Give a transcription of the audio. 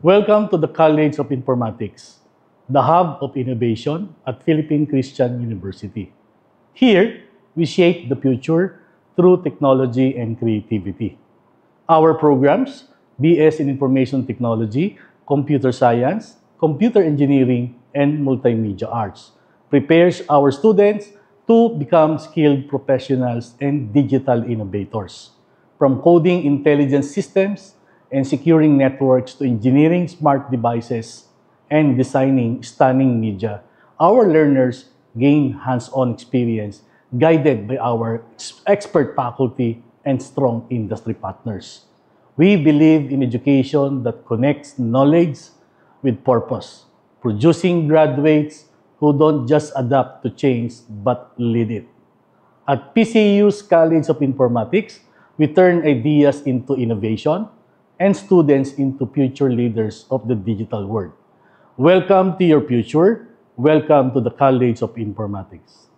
Welcome to the College of Informatics, the hub of innovation at Philippine Christian University. Here, we shape the future through technology and creativity. Our programs, BS in Information Technology, Computer Science, Computer Engineering, and Multimedia Arts, prepares our students to become skilled professionals and digital innovators. From coding intelligent systems and securing networks to engineering smart devices and designing stunning media, our learners gain hands-on experience guided by our expert faculty and strong industry partners. We believe in education that connects knowledge with purpose, producing graduates who don't just adapt to change but lead it. At PCU's College of Informatics, we turn ideas into innovation and students into future leaders of the digital world. Welcome to your future. Welcome to the College of Informatics.